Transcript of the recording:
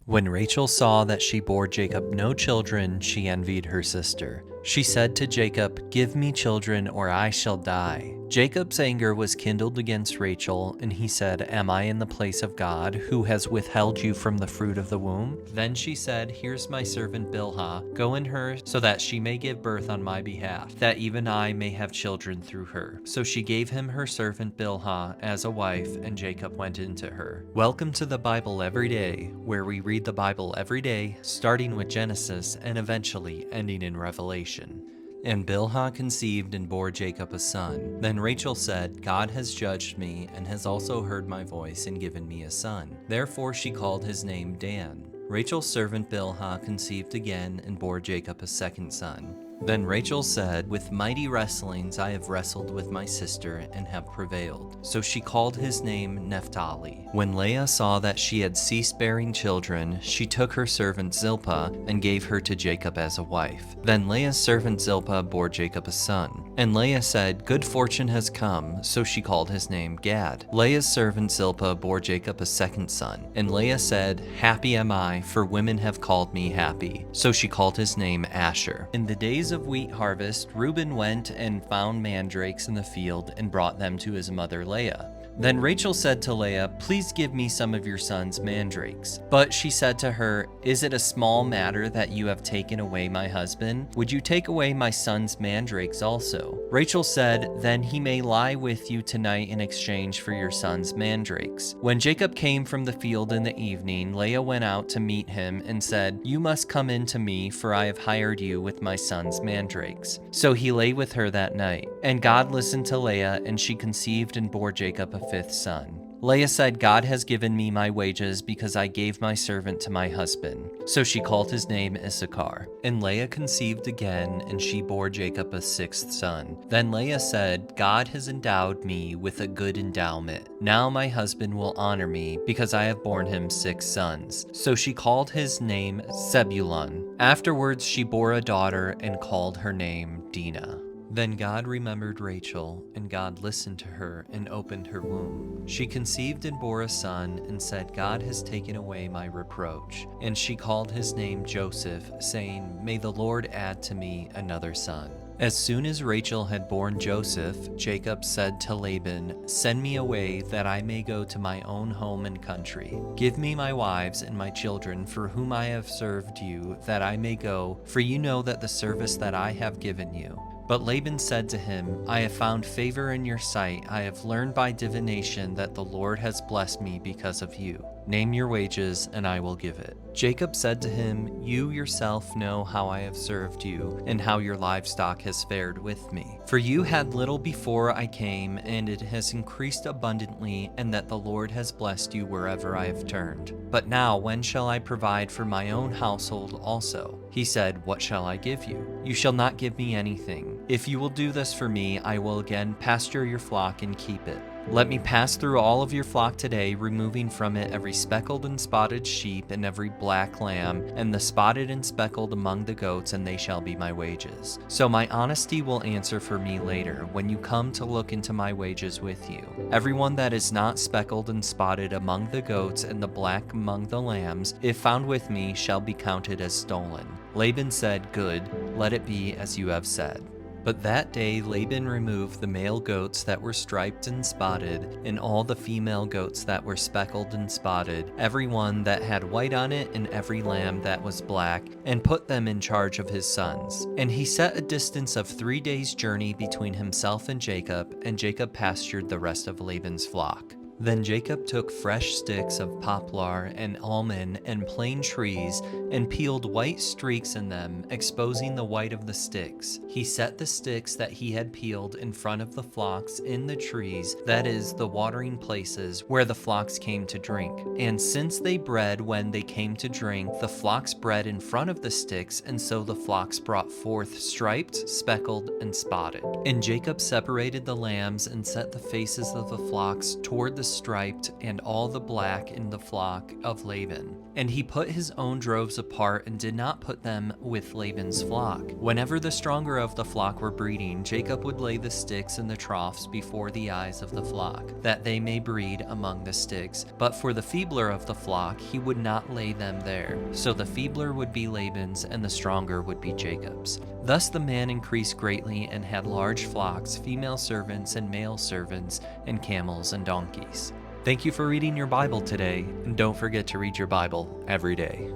When Rachel saw that she bore Jacob no children, she envied her sister. She said to Jacob, "Give me children, or I shall die." Jacob's anger was kindled against Rachel, and he said, "Am I in the place of God, who has withheld you from the fruit of the womb?" Then she said, "Here's my servant Bilhah. Go in her, so that she may give birth on my behalf, that even I may have children through her." So she gave him her servant Bilhah as a wife, and Jacob went into her. Welcome to the Bible Every Day, where we read the Bible every day, starting with Genesis and eventually ending in Revelation. And Bilhah conceived and bore Jacob a son. Then Rachel said, "God has judged me and has also heard my voice and given me a son." Therefore she called his name Dan. Rachel's servant Bilhah conceived again and bore Jacob a second son. Then Rachel said, "With mighty wrestlings I have wrestled with my sister and have prevailed." So she called his name Naphtali. When Leah saw that she had ceased bearing children, she took her servant Zilpah and gave her to Jacob as a wife. Then Leah's servant Zilpah bore Jacob a son. And Leah said, "Good fortune has come," so she called his name Gad. Leah's servant Zilpah bore Jacob a second son. And Leah said, "Happy am I, for women have called me happy." So she called his name Asher. In the days of wheat harvest, Reuben went and found mandrakes in the field and brought them to his mother Leah. Then Rachel said to Leah, "Please give me some of your son's mandrakes." But she said to her, "Is it a small matter that you have taken away my husband? Would you take away my son's mandrakes also?" Rachel said, "Then he may lie with you tonight in exchange for your son's mandrakes." When Jacob came from the field in the evening, Leah went out to meet him and said, "You must come in to me, for I have hired you with my son's mandrakes." So he lay with her that night. And God listened to Leah, and she conceived and bore Jacob a fifth son. Leah said, "God has given me my wages because I gave my servant to my husband." So she called his name Issachar. And Leah conceived again, and she bore Jacob a sixth son. Then Leah said, "God has endowed me with a good endowment. Now my husband will honor me because I have borne him 6 sons." So she called his name Zebulun. Afterwards she bore a daughter and called her name Dinah. Then God remembered Rachel, and God listened to her and opened her womb. She conceived and bore a son, and said, "God has taken away my reproach." And she called his name Joseph, saying, "May the Lord add to me another son." As soon as Rachel had borne Joseph, Jacob said to Laban, "Send me away, that I may go to my own home and country. Give me my wives and my children, for whom I have served you, that I may go, for you know that the service that I have given you." But Laban said to him, "I have found favor in your sight. I have learned by divination that the Lord has blessed me because of you. Name your wages, and I will give it." Jacob said to him, "You yourself know how I have served you, and how your livestock has fared with me. For you had little before I came, and it has increased abundantly, and that the Lord has blessed you wherever I have turned. But now when shall I provide for my own household also?" He said, "What shall I give you? You shall not give me anything. If you will do this for me, I will again pasture your flock and keep it. Let me pass through all of your flock today, removing from it every speckled and spotted sheep and every black lamb, and the spotted and speckled among the goats, and they shall be my wages. So my honesty will answer for me later, when you come to look into my wages with you. Everyone that is not speckled and spotted among the goats and the black among the lambs, if found with me, shall be counted as stolen." Laban said, "Good, let it be as you have said." But that day Laban removed the male goats that were striped and spotted, and all the female goats that were speckled and spotted, every one that had white on it, and every lamb that was black, and put them in charge of his sons. And he set a distance of 3 days' journey between himself and Jacob pastured the rest of Laban's flock. Then Jacob took fresh sticks of poplar and almond and plane trees and peeled white streaks in them, exposing the white of the sticks. He set the sticks that he had peeled in front of the flocks in the trees, that is, the watering places where the flocks came to drink. And since they bred when they came to drink, the flocks bred in front of the sticks, and so the flocks brought forth striped, speckled, and spotted. And Jacob separated the lambs and set the faces of the flocks toward the striped and all the black in the flock of Laban. And he put his own droves apart and did not put them with Laban's flock. Whenever the stronger of the flock were breeding, Jacob would lay the sticks in the troughs before the eyes of the flock, that they may breed among the sticks. But for the feebler of the flock, he would not lay them there. So the feebler would be Laban's, and the stronger would be Jacob's. Thus the man increased greatly and had large flocks, female servants and male servants, and camels and donkeys. Thank you for reading your Bible today, and don't forget to read your Bible every day.